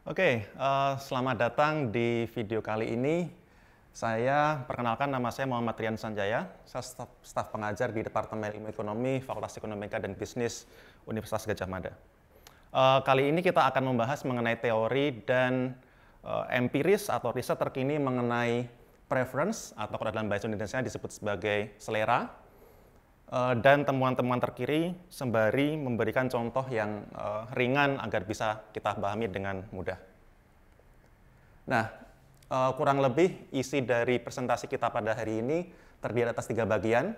Selamat datang di video kali ini. Saya perkenalkan, nama saya Muhammad Rian Sanjaya. Saya staf pengajar di Departemen Ilmu Ekonomi, Fakultas Ekonomika dan Bisnis Universitas Gadjah Mada. Kali ini kita akan membahas mengenai teori dan empiris atau riset terkini mengenai preference atau kalau dalam bahasa Indonesia disebut sebagai selera. Dan temuan-temuan terkini sembari memberikan contoh yang ringan agar bisa kita pahami dengan mudah. Nah, kurang lebih isi dari presentasi kita pada hari ini terdiri atas 3 bagian.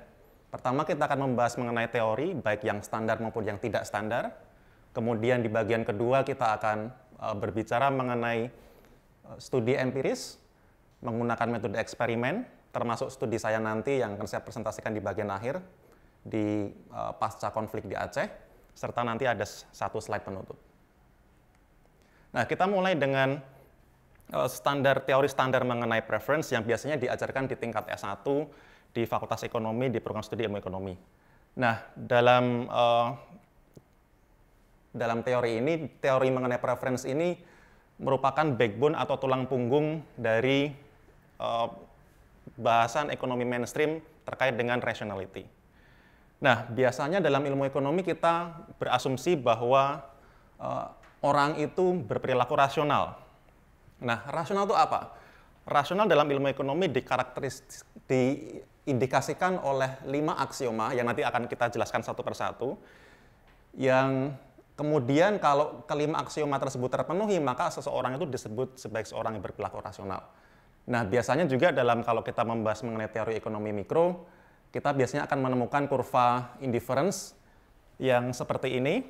Pertama, kita akan membahas mengenai teori, baik yang standar maupun yang tidak standar. Kemudian di bagian kedua kita akan berbicara mengenai studi empiris menggunakan metode eksperimen, termasuk studi saya nanti yang akan saya presentasikan di bagian akhir di pasca konflik di Aceh, serta nanti ada satu slide penutup. Nah, kita mulai dengan teori standar mengenai preference yang biasanya diajarkan di tingkat S1 di Fakultas Ekonomi di program studi ilmu ekonomi. Nah, dalam teori ini, teori mengenai preference ini merupakan backbone atau tulang punggung dari bahasan ekonomi mainstream terkait dengan rationality. Nah, biasanya dalam ilmu ekonomi kita berasumsi bahwa orang itu berperilaku rasional. Nah, rasional itu apa? Rasional dalam ilmu ekonomi diindikasikan oleh 5 aksioma yang nanti akan kita jelaskan satu persatu, yang kemudian kalau kelima aksioma tersebut terpenuhi, maka seseorang itu disebut sebagai seorang yang berperilaku rasional. Nah, biasanya juga kalau kita membahas mengenai teori ekonomi mikro, kita biasanya akan menemukan kurva indifference yang seperti ini.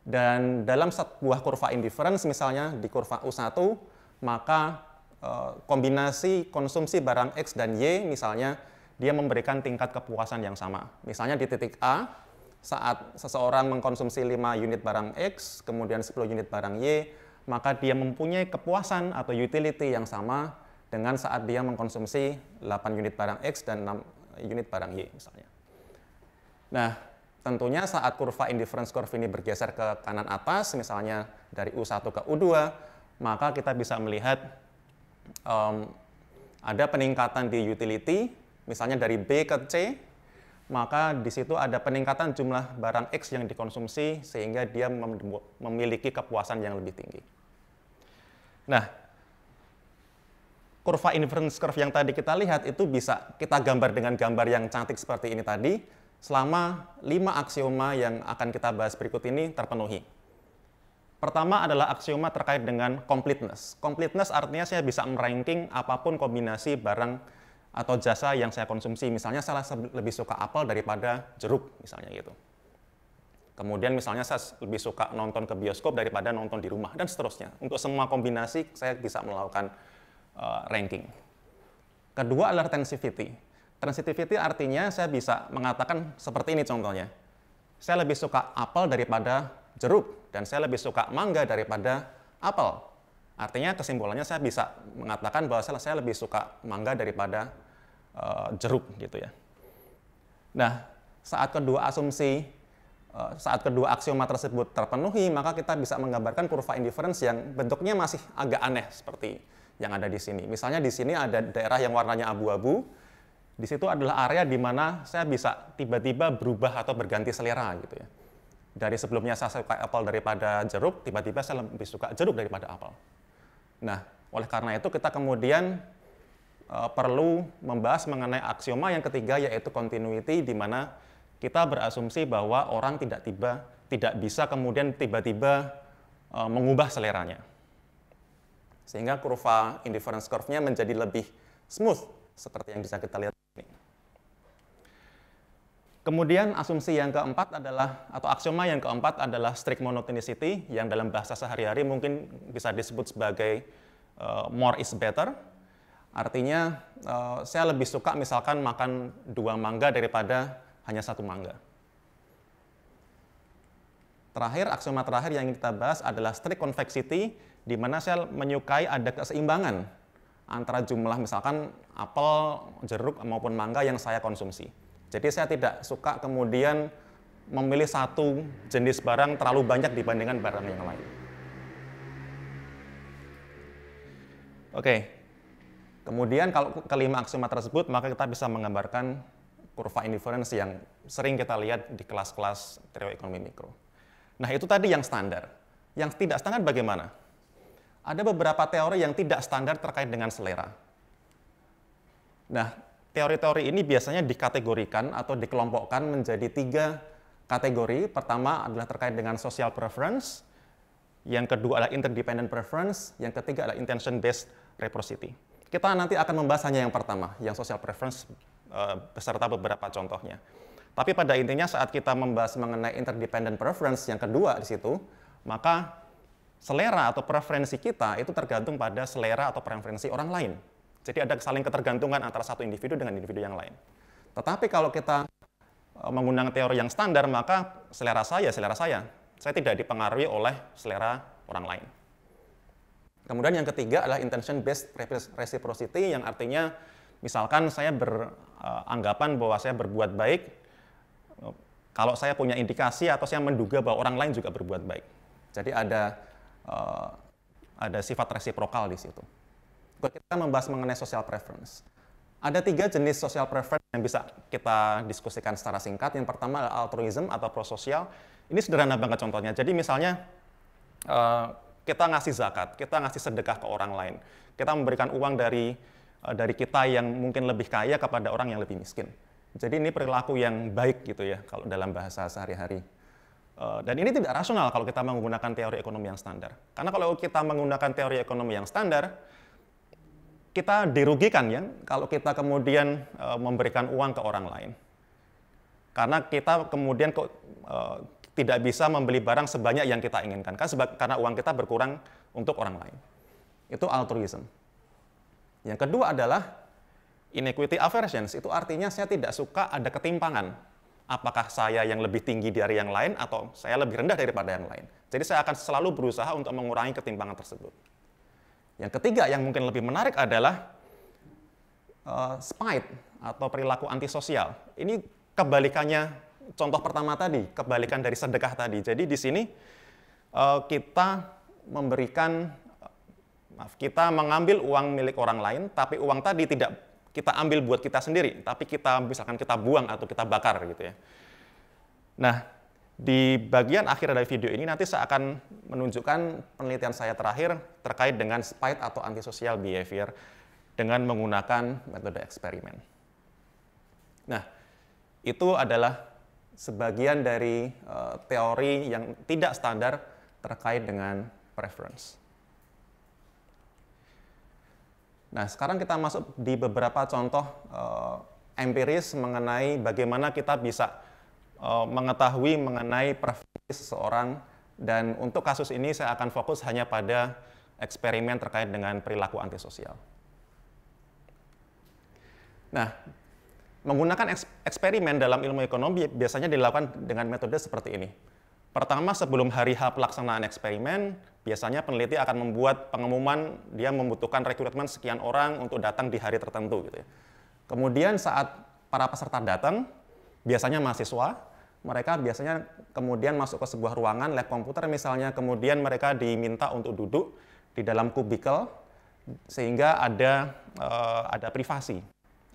Dan dalam sebuah kurva indifference, misalnya di kurva U1, maka kombinasi konsumsi barang X dan Y, misalnya, dia memberikan tingkat kepuasan yang sama. Misalnya di titik A, saat seseorang mengkonsumsi 5 unit barang X, kemudian 10 unit barang Y, maka dia mempunyai kepuasan atau utility yang sama dengan saat dia mengkonsumsi 8 unit barang X dan 6 unit barang Y misalnya. Nah, tentunya saat kurva indifference curve ini bergeser ke kanan atas, misalnya dari U1 ke U2, maka kita bisa melihat ada peningkatan di utility, misalnya dari B ke C, maka di situ ada peningkatan jumlah barang X yang dikonsumsi sehingga dia memiliki kepuasan yang lebih tinggi. Nah, kurva indifference curve yang tadi kita lihat itu bisa kita gambar dengan gambar yang cantik seperti ini tadi selama 5 aksioma yang akan kita bahas berikut ini terpenuhi. Pertama adalah aksioma terkait dengan completeness. Completeness artinya saya bisa meranking apapun kombinasi barang atau jasa yang saya konsumsi. Misalnya saya lebih suka apel daripada jeruk, misalnya gitu. Kemudian misalnya saya lebih suka nonton ke bioskop daripada nonton di rumah, dan seterusnya. Untuk semua kombinasi saya bisa melakukan ranking. Kedua adalah transitivity. Transitivity artinya saya bisa mengatakan seperti ini contohnya. Saya lebih suka apel daripada jeruk, dan saya lebih suka mangga daripada apel. Artinya kesimpulannya saya bisa mengatakan bahwa saya lebih suka mangga daripada jeruk gitu ya. Nah, saat kedua aksioma tersebut terpenuhi, maka kita bisa menggambarkan kurva indifference yang bentuknya masih agak aneh seperti yang ada di sini. Misalnya di sini ada daerah yang warnanya abu-abu. Di situ adalah area di mana saya bisa tiba-tiba berubah atau berganti selera gitu ya. Dari sebelumnya saya suka apel daripada jeruk, tiba-tiba saya lebih suka jeruk daripada apel. Nah, oleh karena itu kita kemudian perlu membahas mengenai aksioma yang ketiga, yaitu continuity, di mana kita berasumsi bahwa orang tidak bisa kemudian tiba-tiba mengubah seleranya. Sehingga kurva indifference curve-nya menjadi lebih smooth, seperti yang bisa kita lihat ini. Kemudian asumsi yang keempat adalah, atau aksioma yang keempat adalah strict monotonicity, yang dalam bahasa sehari-hari mungkin bisa disebut sebagai more is better. Artinya, saya lebih suka misalkan makan 2 mangga daripada hanya 1 mangga. Terakhir, aksioma terakhir yang kita bahas adalah strict convexity, di mana saya menyukai ada keseimbangan antara jumlah misalkan apel, jeruk, maupun mangga yang saya konsumsi. Jadi saya tidak suka kemudian memilih satu jenis barang terlalu banyak dibandingkan barang yang lain. Oke, kemudian kalau kelima aksioma tersebut, maka kita bisa menggambarkan kurva inference yang sering kita lihat di kelas-kelas teori ekonomi mikro. Nah, itu tadi yang standar. Yang tidak standar bagaimana? Ada beberapa teori yang tidak standar terkait dengan selera. Nah, teori-teori ini biasanya dikategorikan atau dikelompokkan menjadi 3 kategori. Pertama adalah terkait dengan social preference, yang kedua adalah interdependent preference, yang ketiga adalah intention-based reciprocity. Kita nanti akan membahas hanya yang pertama, yang social preference, beserta beberapa contohnya. Tapi pada intinya saat kita membahas mengenai interdependent preference yang kedua di situ, maka selera atau preferensi kita itu tergantung pada selera atau preferensi orang lain. Jadi ada saling ketergantungan antara satu individu dengan individu yang lain. Tetapi kalau kita menggunakan teori yang standar, maka selera saya tidak dipengaruhi oleh selera orang lain. Kemudian yang ketiga adalah intention-based reciprocity, yang artinya misalkan saya beranggapan bahwa saya berbuat baik kalau saya punya indikasi atau saya menduga bahwa orang lain juga berbuat baik. Jadi ada sifat resiprokal di situ. Kita membahas mengenai social preference. Ada 3 jenis social preference yang bisa kita diskusikan secara singkat. Yang pertama adalah altruism atau prososial. Ini sederhana banget contohnya. Jadi misalnya kita ngasih zakat, kita ngasih sedekah ke orang lain. Kita memberikan uang dari kita yang mungkin lebih kaya kepada orang yang lebih miskin. Jadi ini perilaku yang baik gitu ya kalau dalam bahasa sehari-hari. Dan ini tidak rasional kalau kita menggunakan teori ekonomi yang standar. Karena kalau kita menggunakan teori ekonomi yang standar, kita dirugikan ya kalau kita kemudian memberikan uang ke orang lain. Karena kita kemudian tidak bisa membeli barang sebanyak yang kita inginkan, karena uang kita berkurang untuk orang lain. Itu altruism. Yang kedua adalah inequity aversion, itu artinya saya tidak suka ada ketimpangan. Apakah saya yang lebih tinggi dari yang lain atau saya lebih rendah daripada yang lain. Jadi saya akan selalu berusaha untuk mengurangi ketimpangan tersebut. Yang ketiga yang mungkin lebih menarik adalah spite atau perilaku antisosial. Ini kebalikannya contoh pertama tadi, kebalikan dari sedekah tadi. Jadi di sini kita mengambil uang milik orang lain, tapi uang tadi tidak kita ambil buat kita sendiri, tapi misalkan kita buang atau kita bakar gitu ya. Nah, di bagian akhir dari video ini nanti saya akan menunjukkan penelitian saya terakhir terkait dengan spite atau antisocial behavior dengan menggunakan metode eksperimen. Nah, itu adalah sebagian dari teori yang tidak standar terkait dengan preference. Nah, sekarang kita masuk di beberapa contoh empiris mengenai bagaimana kita bisa mengetahui mengenai preferensi seseorang, dan untuk kasus ini saya akan fokus hanya pada eksperimen terkait dengan perilaku antisosial. Nah, menggunakan eksperimen dalam ilmu ekonomi biasanya dilakukan dengan metode seperti ini. Pertama, sebelum hari H pelaksanaan eksperimen, biasanya peneliti akan membuat pengumuman dia membutuhkan rekrutmen sekian orang untuk datang di hari tertentu gitu ya. Kemudian saat para peserta datang, biasanya mahasiswa, mereka biasanya kemudian masuk ke sebuah ruangan lab komputer misalnya, kemudian mereka diminta untuk duduk di dalam kubikel sehingga ada privasi,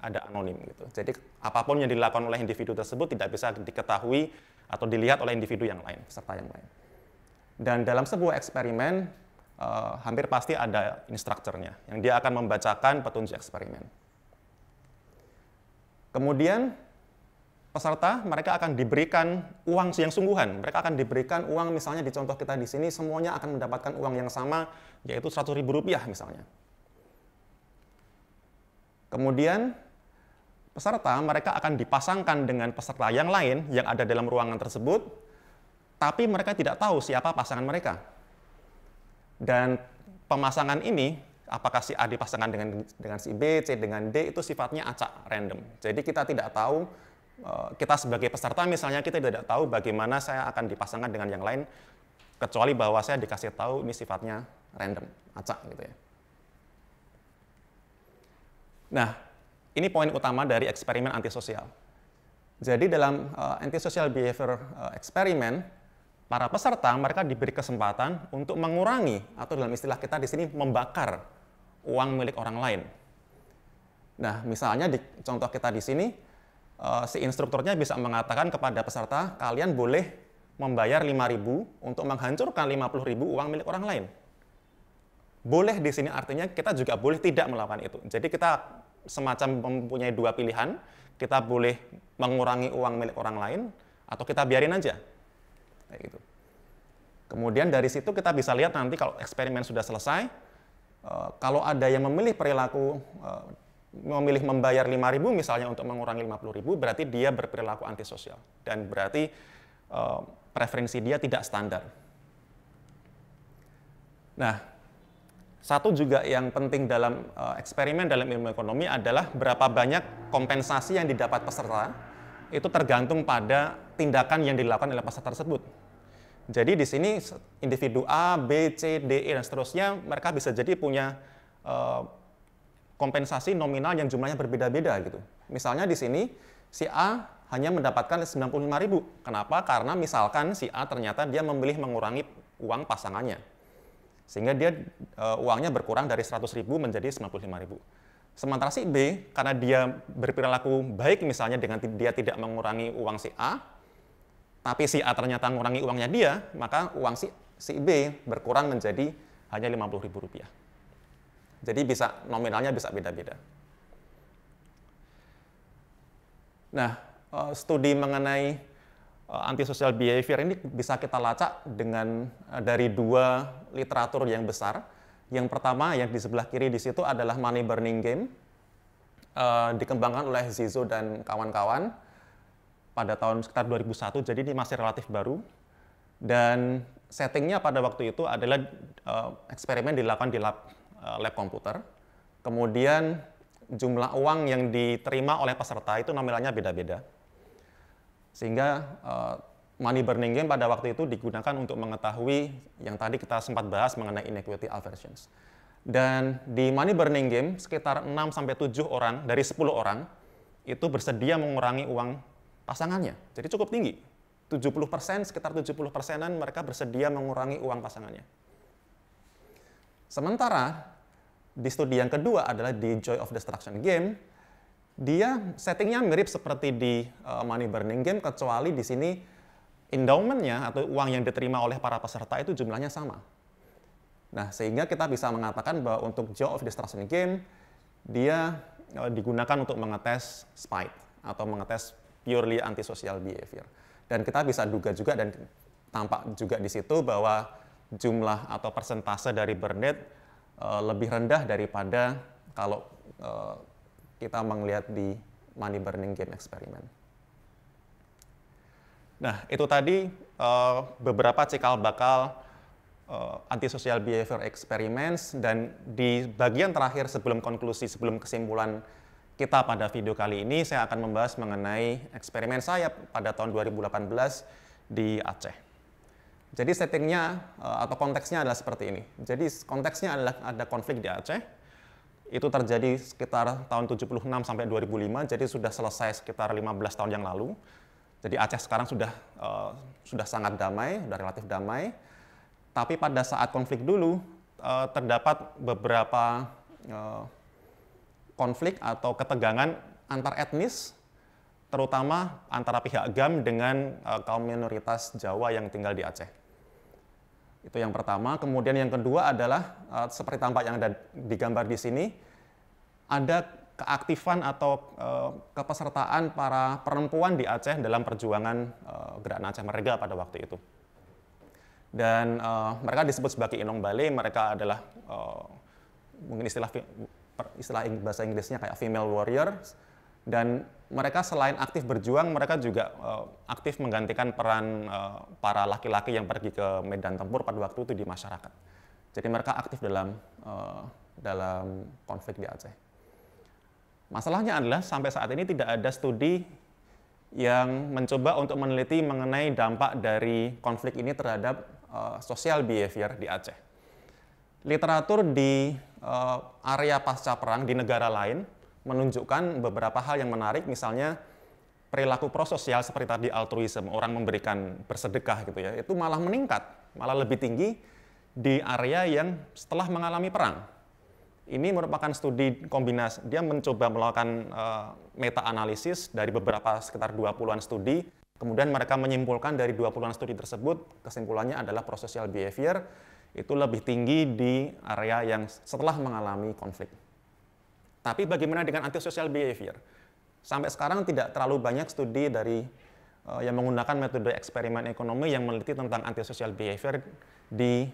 ada anonim gitu. Jadi apapun yang dilakukan oleh individu tersebut tidak bisa diketahui atau dilihat oleh individu yang lain, peserta yang lain. Dan dalam sebuah eksperimen, hampir pasti ada instrukturnya, yang dia akan membacakan petunjuk eksperimen. Kemudian, peserta mereka akan diberikan uang yang sungguhan. Mereka akan diberikan uang, misalnya di contoh kita di sini, semuanya akan mendapatkan uang yang sama, yaitu Rp100.000 misalnya. Kemudian, peserta mereka akan dipasangkan dengan peserta yang lain yang ada dalam ruangan tersebut, tapi mereka tidak tahu siapa pasangan mereka. Dan pemasangan ini, apakah si A dipasangkan dengan si B, C dengan D, itu sifatnya acak, random. Jadi kita tidak tahu, kita sebagai peserta misalnya, kita tidak tahu bagaimana saya akan dipasangkan dengan yang lain, kecuali bahwa saya dikasih tahu ini sifatnya random, acak gitu ya. Nah, ini poin utama dari eksperimen antisosial. Jadi dalam antisocial behavior eksperimen, para peserta mereka diberi kesempatan untuk mengurangi, atau dalam istilah kita di sini membakar uang milik orang lain. Nah, misalnya di contoh kita di sini, si instrukturnya bisa mengatakan kepada peserta, kalian boleh membayar 5.000 untuk menghancurkan 50.000 uang milik orang lain. Boleh di sini artinya kita juga boleh tidak melakukan itu. Jadi kita semacam mempunyai dua pilihan, kita boleh mengurangi uang milik orang lain, atau kita biarin aja. Kayak gitu. Kemudian dari situ kita bisa lihat nanti kalau eksperimen sudah selesai, kalau ada yang memilih perilaku memilih membayar 5.000 misalnya untuk mengurangi 50.000, berarti dia berperilaku antisosial dan berarti preferensi dia tidak standar. Nah, satu juga yang penting dalam eksperimen dalam ilmu ekonomi adalah berapa banyak kompensasi yang didapat peserta itu tergantung pada tindakan yang dilakukan oleh peserta tersebut. Jadi di sini individu A, B, C, D, E dan seterusnya mereka bisa jadi punya kompensasi nominal yang jumlahnya berbeda-beda gitu. Misalnya di sini si A hanya mendapatkan 95.000. Kenapa? Karena misalkan si A ternyata dia memilih mengurangi uang pasangannya. Sehingga dia uangnya berkurang dari 100.000 menjadi 95.000. Sementara si B karena dia berperilaku baik misalnya dengan dia tidak mengurangi uang si A, tapi si A ternyata mengurangi uangnya dia, maka uang si B berkurang menjadi hanya Rp50.000. Jadi bisa nominalnya bisa beda-beda. Nah, studi mengenai antisocial behavior ini bisa kita lacak dengan dari dua literatur yang besar. Yang pertama yang di sebelah kiri di situ adalah Money Burning Game, dikembangkan oleh Zizo dan kawan-kawan pada tahun sekitar 2001, jadi ini masih relatif baru. Dan settingnya pada waktu itu adalah eksperimen dilakukan di lab komputer. Kemudian jumlah uang yang diterima oleh peserta itu nominalnya beda-beda. Sehingga money burning game pada waktu itu digunakan untuk mengetahui yang tadi kita sempat bahas mengenai inequity aversions. Dan di money burning game sekitar 6-7 orang dari 10 orang itu bersedia mengurangi uang pasangannya. Jadi cukup tinggi. 70%, sekitar 70%-an mereka bersedia mengurangi uang pasangannya. Sementara di studi yang kedua adalah di Joy of Destruction Game, dia settingnya mirip seperti di Money Burning Game, kecuali di sini endowment-nya atau uang yang diterima oleh para peserta itu jumlahnya sama. Nah, sehingga kita bisa mengatakan bahwa untuk Joy of Destruction Game, dia digunakan untuk mengetes spite atau mengetes purely antisocial behavior. Dan kita bisa duga juga dan tampak juga di situ bahwa jumlah atau persentase dari burn rate lebih rendah daripada kalau kita melihat di money burning game eksperimen. Nah, itu tadi beberapa cikal bakal antisocial behavior experiments, dan di bagian terakhir sebelum konklusi, sebelum kesimpulan kita pada video kali ini, saya akan membahas mengenai eksperimen saya pada tahun 2018 di Aceh. Jadi settingnya atau konteksnya adalah seperti ini. Jadi konteksnya adalah ada konflik di Aceh. Itu terjadi sekitar tahun 76 sampai 2005, jadi sudah selesai sekitar 15 tahun yang lalu. Jadi Aceh sekarang sudah sangat damai, sudah relatif damai. Tapi pada saat konflik dulu terdapat beberapa konflik atau ketegangan antar etnis, terutama antara pihak GAM dengan kaum minoritas Jawa yang tinggal di Aceh. Itu yang pertama. Kemudian yang kedua adalah seperti tampak yang ada digambar di sini, ada keaktifan atau kepesertaan para perempuan di Aceh dalam perjuangan Gerakan Aceh Merdeka pada waktu itu. Dan mereka disebut sebagai Inong Bale, mereka adalah mungkin istilah bahasa Inggrisnya kayak female warriors, dan mereka selain aktif berjuang, mereka juga aktif menggantikan peran para laki-laki yang pergi ke medan tempur pada waktu itu di masyarakat. Jadi mereka aktif dalam konflik di Aceh. Masalahnya adalah sampai saat ini tidak ada studi yang mencoba untuk meneliti mengenai dampak dari konflik ini terhadap social behavior di Aceh. Literatur di area pasca perang di negara lain menunjukkan beberapa hal yang menarik, misalnya perilaku prososial seperti tadi altruisme, orang memberikan bersedekah gitu ya, itu malah meningkat, malah lebih tinggi di area yang setelah mengalami perang. Ini merupakan studi kombinasi, dia mencoba melakukan meta-analisis dari beberapa sekitar 20-an studi, kemudian mereka menyimpulkan dari 20-an studi tersebut, kesimpulannya adalah prosocial behavior itu lebih tinggi di area yang setelah mengalami konflik. Tapi bagaimana dengan antisocial behavior? Sampai sekarang tidak terlalu banyak studi dari yang menggunakan metode eksperimen ekonomi yang meneliti tentang antisocial behavior di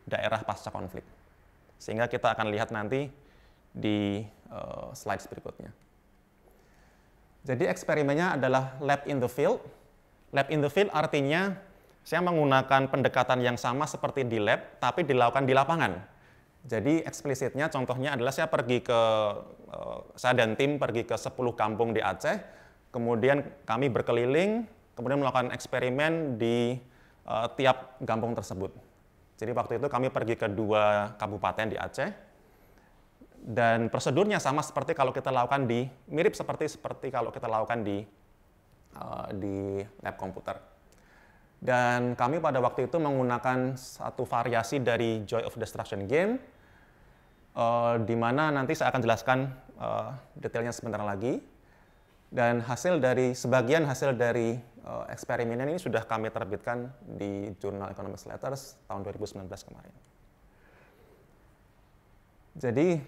daerah pasca konflik. Sehingga kita akan lihat nanti di slides berikutnya. Jadi eksperimennya adalah lab in the field. Lab in the field artinya saya menggunakan pendekatan yang sama seperti di lab, tapi dilakukan di lapangan. Jadi eksplisitnya contohnya adalah saya dan tim pergi ke 10 kampung di Aceh, kemudian kami berkeliling, kemudian melakukan eksperimen di tiap kampung tersebut. Jadi waktu itu kami pergi ke 2 kabupaten di Aceh, dan prosedurnya sama seperti kalau kita lakukan mirip seperti kalau kita lakukan di lab komputer. Dan kami pada waktu itu menggunakan satu variasi dari Joy of Destruction game, di mana nanti saya akan jelaskan detailnya sebentar lagi. Dan sebagian hasil dari eksperimen ini sudah kami terbitkan di Journal Economics Letters tahun 2019 kemarin. Jadi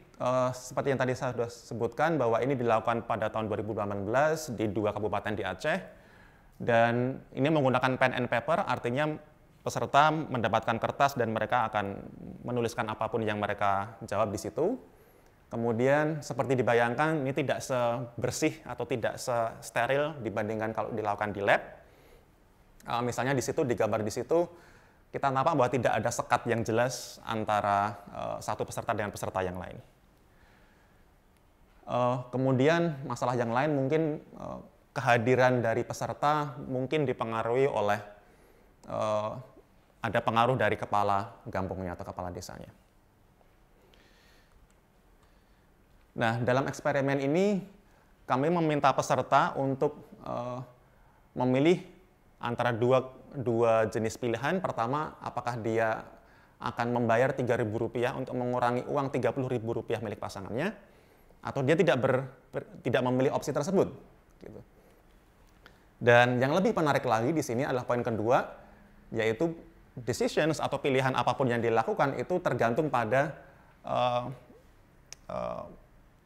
seperti yang tadi saya sudah sebutkan bahwa ini dilakukan pada tahun 2018 di 2 kabupaten di Aceh, dan ini menggunakan pen and paper, artinya peserta mendapatkan kertas dan mereka akan menuliskan apapun yang mereka jawab di situ. Kemudian seperti dibayangkan ini tidak sebersih atau tidak steril dibandingkan kalau dilakukan di lab. Misalnya di situ, digambar di situ, kita nampak bahwa tidak ada sekat yang jelas antara satu peserta dengan peserta yang lain. Kemudian masalah yang lain mungkin kehadiran dari peserta mungkin dipengaruhi oleh ada pengaruh dari kepala kampungnya atau kepala desanya. Nah, dalam eksperimen ini kami meminta peserta untuk memilih antara dua jenis pilihan. Pertama, apakah dia akan membayar Rp3.000 untuk mengurangi uang Rp30.000 milik pasangannya, atau dia tidak memilih opsi tersebut. Gitu. Dan yang lebih menarik lagi di sini adalah poin kedua, yaitu decisions atau pilihan apapun yang dilakukan itu tergantung pada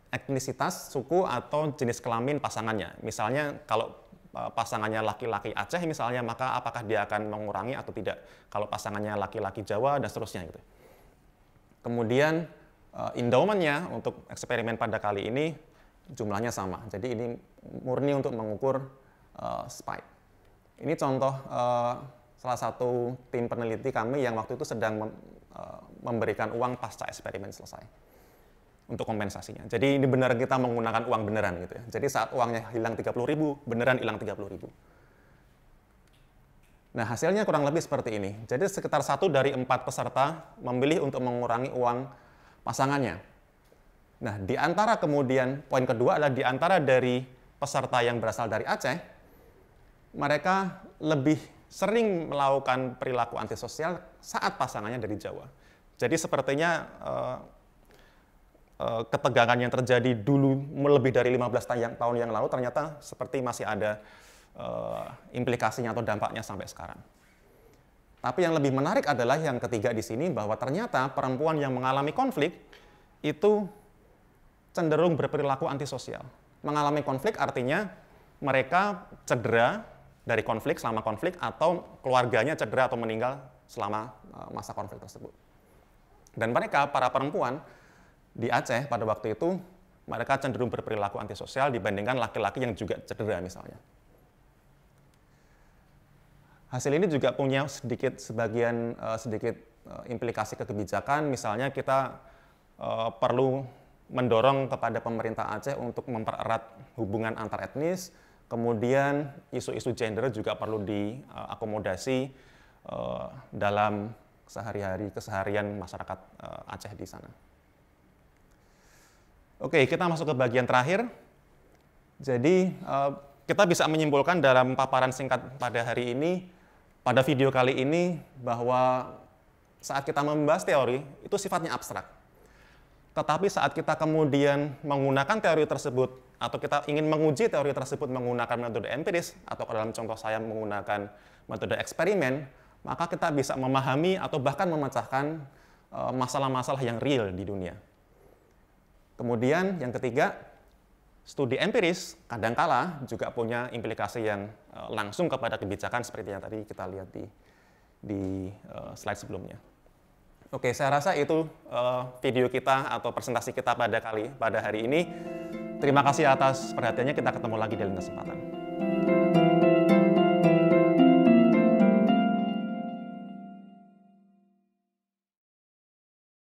etnisitas, suku, atau jenis kelamin pasangannya. Misalnya kalau pasangannya laki-laki Aceh misalnya, maka apakah dia akan mengurangi atau tidak. Kalau pasangannya laki-laki Jawa, dan seterusnya. Gitu. Kemudian endowment-nya untuk eksperimen pada kali ini jumlahnya sama. Jadi ini murni untuk mengukur spike. Ini contoh salah satu tim peneliti kami yang waktu itu sedang memberikan uang pasca eksperimen selesai untuk kompensasinya. Jadi ini benar kita menggunakan uang beneran gitu ya. Jadi saat uangnya hilang 30.000, beneran hilang 30.000. Nah, hasilnya kurang lebih seperti ini. Jadi sekitar 1 dari 4 peserta memilih untuk mengurangi uang pasangannya. Nah, di antara kemudian poin kedua adalah di antara dari peserta yang berasal dari Aceh, mereka lebih sering melakukan perilaku antisosial saat pasangannya dari Jawa. Jadi sepertinya ketegangan yang terjadi dulu lebih dari 15 tahun yang lalu ternyata seperti masih ada implikasinya atau dampaknya sampai sekarang. Tapi yang lebih menarik adalah yang ketiga di sini, bahwa ternyata perempuan yang mengalami konflik itu cenderung berperilaku antisosial. Mengalami konflik artinya mereka cedera dari konflik selama konflik, atau keluarganya cedera atau meninggal selama masa konflik tersebut. Dan mereka, para perempuan di Aceh pada waktu itu, mereka cenderung berperilaku antisosial dibandingkan laki-laki yang juga cedera misalnya. Hasil ini juga punya sedikit implikasi ke kebijakan. Misalnya kita perlu mendorong kepada pemerintah Aceh untuk mempererat hubungan antar etnis. Kemudian isu-isu gender juga perlu diakomodasi dalam keseharian masyarakat Aceh di sana. Oke, kita masuk ke bagian terakhir. Jadi kita bisa menyimpulkan dalam paparan singkat pada hari ini, pada video kali ini, bahwa saat kita membahas teori, itu sifatnya abstrak. Tetapi saat kita kemudian menggunakan teori tersebut, atau kita ingin menguji teori tersebut menggunakan metode empiris, atau dalam contoh saya menggunakan metode eksperimen, maka kita bisa memahami atau bahkan memecahkan masalah-masalah yang real di dunia. Kemudian yang ketiga, studi empiris kadangkala juga punya implikasi yang langsung kepada kebijakan seperti yang tadi kita lihat di slide sebelumnya. Oke, saya rasa itu video kita atau presentasi kita pada hari ini. Terima kasih atas perhatiannya, kita ketemu lagi di lain kesempatan.